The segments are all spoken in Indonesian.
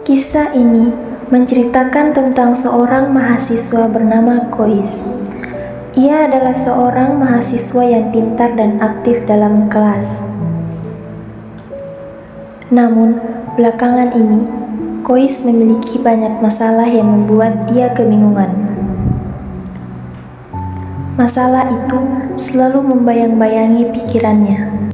Kisah ini menceritakan tentang seorang mahasiswa bernama Kois. Ia adalah seorang mahasiswa yang pintar dan aktif dalam kelas. Namun, belakangan ini, Kois memiliki banyak masalah yang membuat ia kebingungan. Masalah itu selalu membayang-bayangi pikirannya,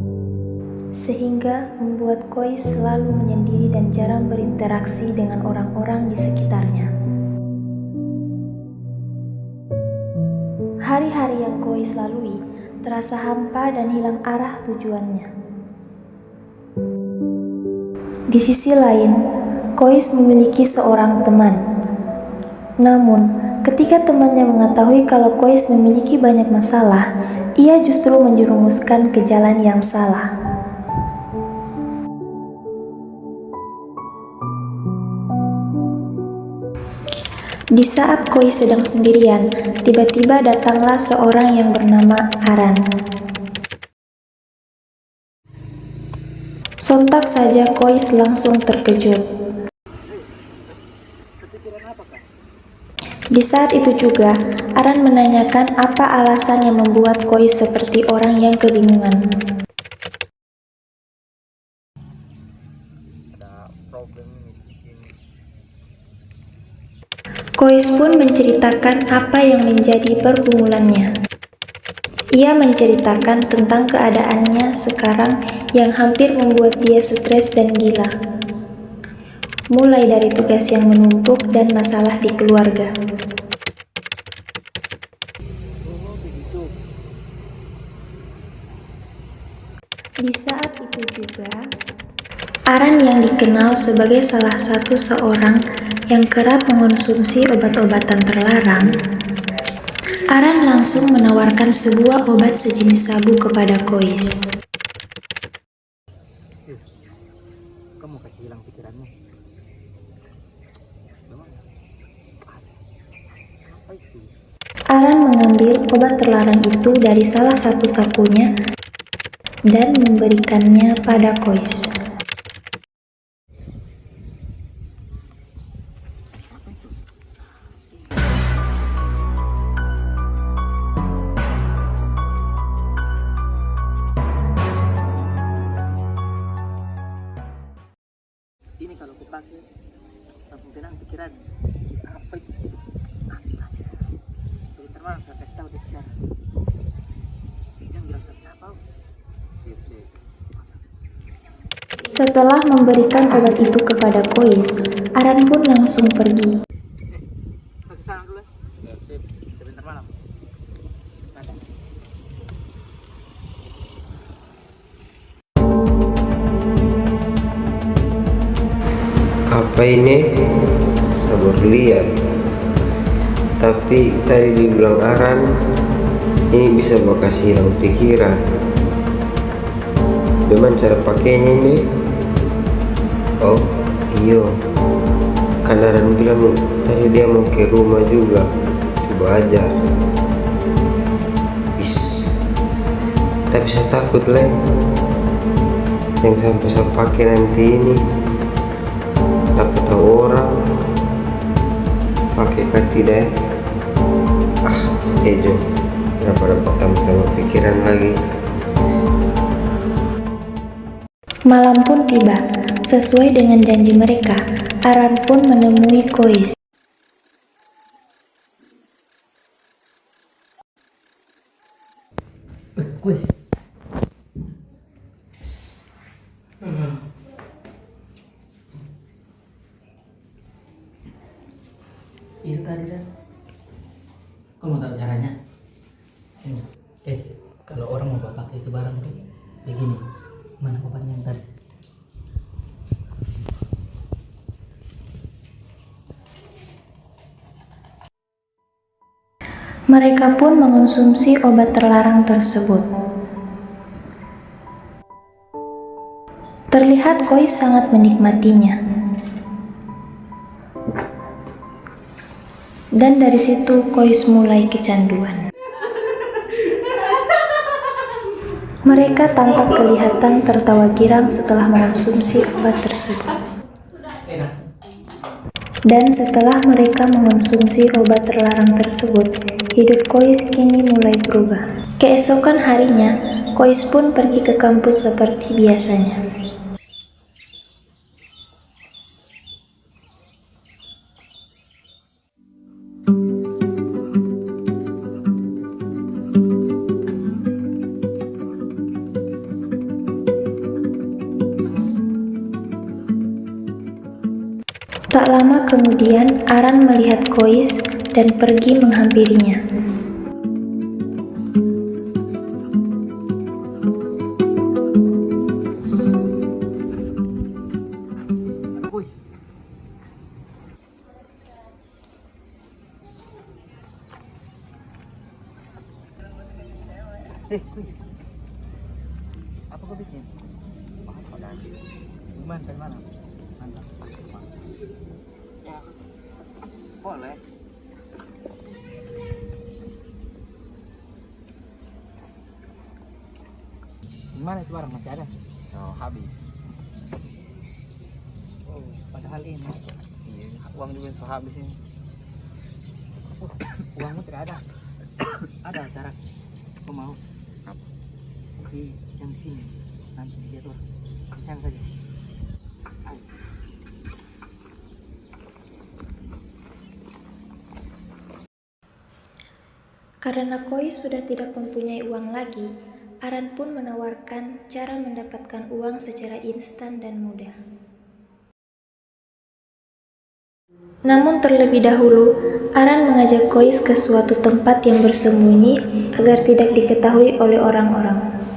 sehingga membuat Kois selalu menyendiri dan jarang berinteraksi dengan orang-orang di sekitarnya. Hari-hari yang Kois lalui terasa hampa dan hilang arah tujuannya. Di sisi lain, Kois memiliki seorang teman. Namun, ketika temannya mengetahui kalau Kois memiliki banyak masalah, ia justru menjerumuskan ke jalan yang salah. Di saat Kois sedang sendirian, tiba-tiba datanglah seorang yang bernama Aran. Sontak saja Kois langsung terkejut. Di saat itu juga, Aran menanyakan apa alasan yang membuat Kois seperti orang yang kebingungan. Kois pun menceritakan apa yang menjadi pergumulannya. Ia menceritakan tentang keadaannya sekarang yang hampir membuat dia stres dan gila. Mulai dari tugas yang menumpuk dan masalah di keluarga. Di saat itu juga, Aran yang dikenal sebagai salah satu seorang yang kerap mengonsumsi obat-obatan terlarang, Aran langsung menawarkan sebuah obat sejenis sabu kepada Kois. Kamu kasih hilang pikiranmu. Apa itu? Aran mengambil obat terlarang itu dari salah satu sakunya dan memberikannya pada Kois. Ini kalau kupakai langsung tenang pikiran. Apa itu? Bisa. Sebentar malam saya kasih tahu dia bicara. Jangan bilang siapa-siapa. Setelah memberikan obat itu kepada Kois, Aran pun langsung pergi. Saya kesana dulu ya. Sebentar malam. Ada. Apa ini? Sabur liar. Tapi tadi dibilang Aran, ini bisa bekas hilang pikiran. Gimana cara pakainya ini? Oh iyo, kan Aran bilang tadi dia mau ke rumah juga. Coba aja. Tapi saya takut lah yang sampai saya pakai nanti ini dapat tahu orang pakai kan tidak. Pakai jo daripada tambah pikiran lagi. Malam pun tiba. Sesuai dengan janji mereka, Aran pun menemui Kois. Kois. Itu tadi dah. Kamu tahu caranya? Ini. Kalau orang mau pakai itu barang tuh begini. Mana obatnya yang tadi? Mereka pun mengonsumsi obat terlarang tersebut. Terlihat Kois sangat menikmatinya. Dan dari situ Kois mulai kecanduan. Mereka tampak kelihatan tertawa girang setelah mengonsumsi obat tersebut. Dan setelah mereka mengonsumsi obat terlarang tersebut, hidup Kois kini mulai berubah. Keesokan harinya, Kois pun pergi ke kampus seperti biasanya. Tak lama kemudian, Aran melihat Kois dan pergi menghampirinya. Kois. Kois. Apa kau bikin? Apa lagi? Gimana? Dari mana? Mantap. Ya, boleh. Gimana itu barang masih ada? Oh, habis. Oh, padahal ini Iya, uang juga so habis ini. uangmu tidak ada. Ada cara. Kau mau? Apa? Oke, jam sini. Nanti dia tuh. Bisa saja. Ayo. Karena Kois sudah tidak mempunyai uang lagi, Aran pun menawarkan cara mendapatkan uang secara instan dan mudah. Namun terlebih dahulu, Aran mengajak Kois ke suatu tempat yang bersembunyi agar tidak diketahui oleh orang-orang.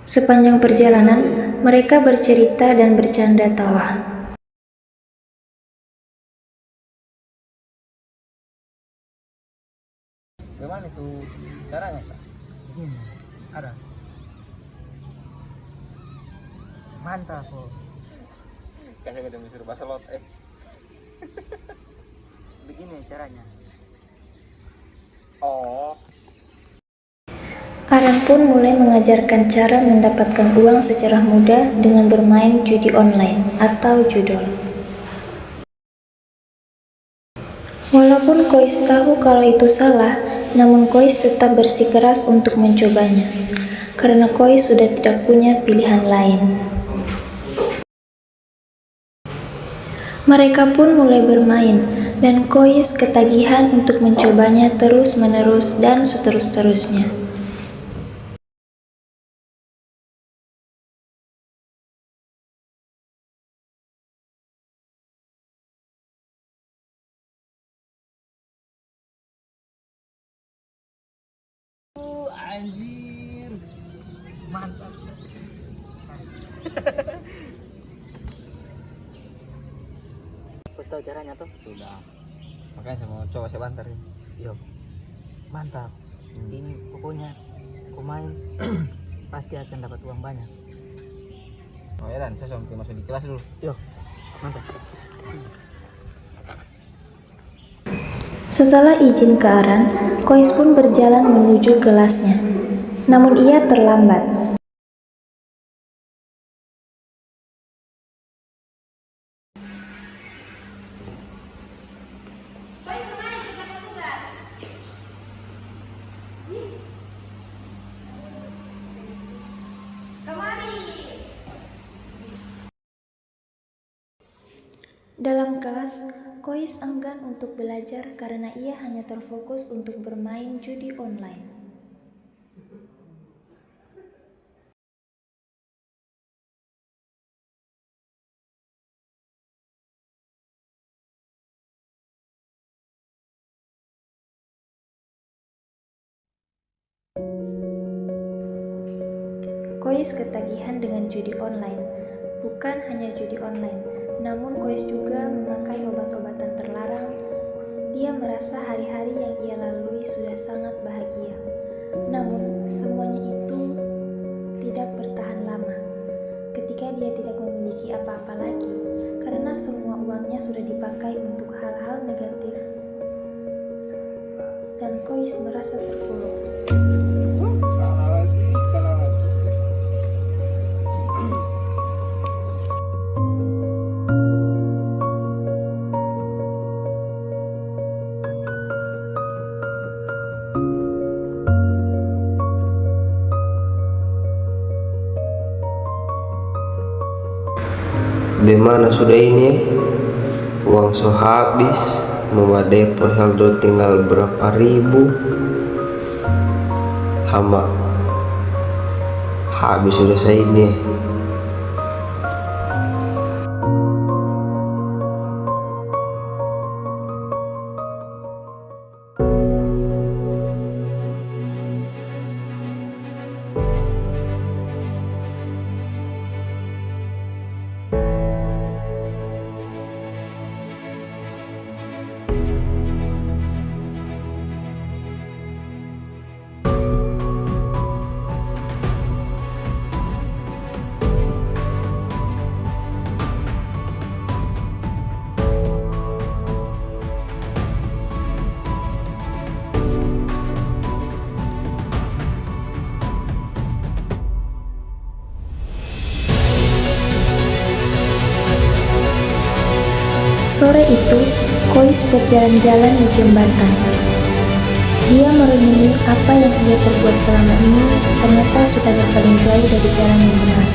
Sepanjang perjalanan, mereka bercerita dan bercanda tawa. Gimana itu caranya, Kak? Begini. Ada. Mantap, kok. Kayaknya udah disuruh bahasa lot. Begini caranya. Oh, Aran pun mulai mengajarkan cara mendapatkan uang secara mudah dengan bermain judi online atau judol. Walaupun Kois tahu kalau itu salah, namun Kois tetap bersikeras untuk mencobanya, karena Kois sudah tidak punya pilihan lain. Mereka pun mulai bermain, dan Kois ketagihan untuk mencobanya terus-menerus dan seterus-terusnya. Anjir. Mantap. Kau tahu caranya tuh? sudah. Makanya saya mau coba sebentar nih. Yo. Mantap. Ini pokoknya kau main pasti akan dapat uang banyak. Oh ya, Dan, saya sampai masuk di kelas dulu. Yo. Mantap. Setelah izin ke Aran, Kois pun berjalan menuju kelasnya. Namun ia terlambat. Dalam kelas, Kois enggan untuk belajar karena ia hanya terfokus untuk bermain judi online. Kois ketagihan dengan judi online. Bukan hanya judi online, namun Kois juga memakai obat-obatan terlarang Dia merasa hari-hari yang ia lalui sudah sangat bahagia. Namun, semuanya itu tidak bertahan lama. Ketika dia tidak memiliki apa-apa lagi, karena semua uangnya sudah dipakai untuk hal-hal negatif, dan Kois merasa terpuruk. Bagaimana sudah ini? Uang so habis, memadai saldo tinggal berapa ribu. Hama habis sudah saya ini. Sore itu, Kois berjalan-jalan di jembatan. Dia merenungi apa yang ia perbuat selama ini ternyata sudah paling jauh dari jalan yang benar.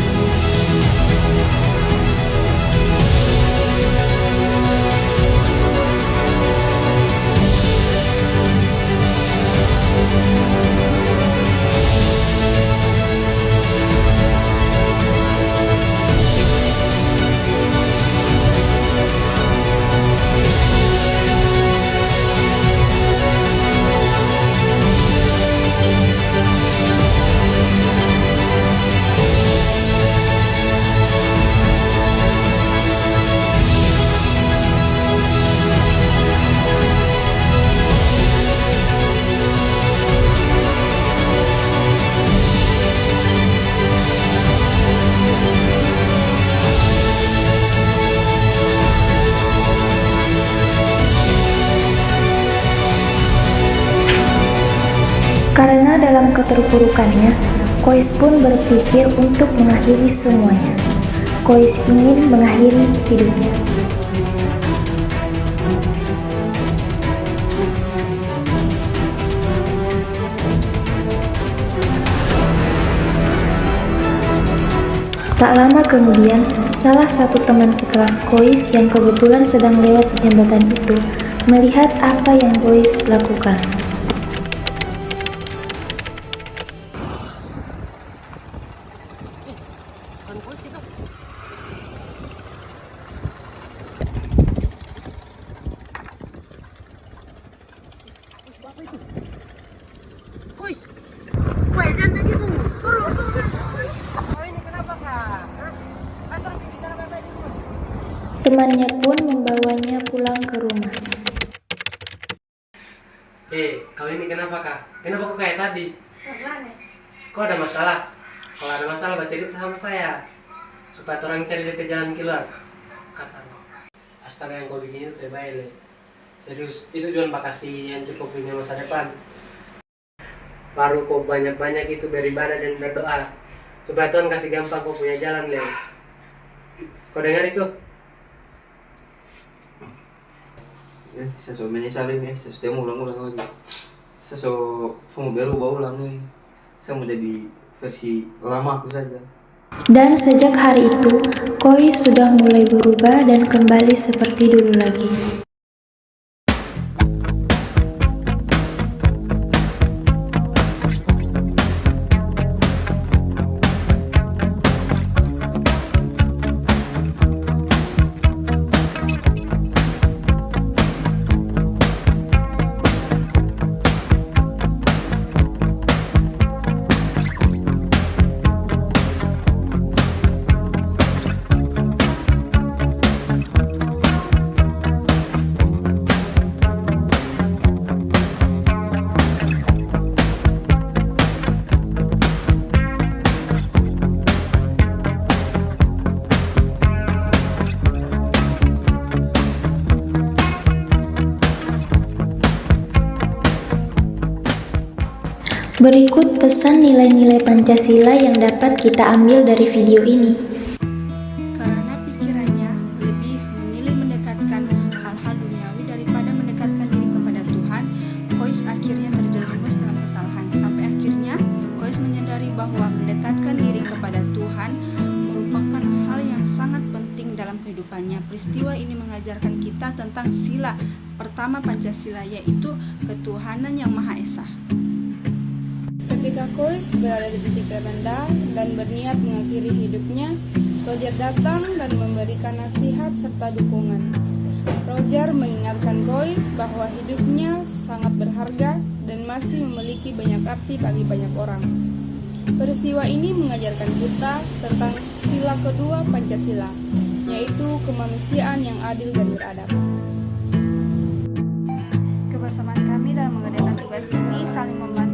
Karena dalam keterpurukannya, Kois pun berpikir untuk mengakhiri semuanya. Kois ingin mengakhiri hidupnya. Tak lama kemudian, salah satu teman sekelas Kois yang kebetulan sedang lewat di jembatan itu melihat apa yang Kois lakukan. Temannya pun membawanya pulang ke rumah. Kau ini kenapa kak? Kenapa kok kayak tadi? Kok ada masalah? Kalau ada masalah baca cerita sama saya, supaya orang cari ke jalan keluar. Kata, astaga yang kau bikin itu terbaik le. Serius, itu cuma bakasi yang cukup punya masa depan. Baru kau banyak-banyak itu beribadah dan berdoa, supaya Tuhan kasih gampang kau punya jalan le. Kau dengar itu? Saya so menyesalin ya, saya sudah ulang-ulang lagi. Saya so mau berubah ulang nih. Saya mau jadi versi lama aku saja. Dan sejak hari itu, Kois sudah mulai berubah dan kembali seperti dulu lagi. Berikut pesan nilai-nilai Pancasila yang dapat kita ambil dari video ini. Karena pikirannya lebih memilih mendekatkan hal-hal duniawi daripada mendekatkan diri kepada Tuhan, Kois akhirnya terjerumus dalam kesalahan. Sampai akhirnya Kois menyadari bahwa mendekatkan diri kepada Tuhan merupakan hal yang sangat penting dalam kehidupannya. Peristiwa ini mengajarkan kita tentang sila pertama Pancasila, yaitu ketuhanan yang Maha Esa. Ketika Kois berada di titik terendah dan berniat mengakhiri hidupnya, Roger datang dan memberikan nasihat serta dukungan. Roger mengingatkan Kois bahwa hidupnya sangat berharga dan masih memiliki banyak arti bagi banyak orang. Peristiwa ini mengajarkan kita tentang sila kedua Pancasila, yaitu kemanusiaan yang adil dan beradab. Kebersamaan kami dalam mengerjakan tugas ini saling membantu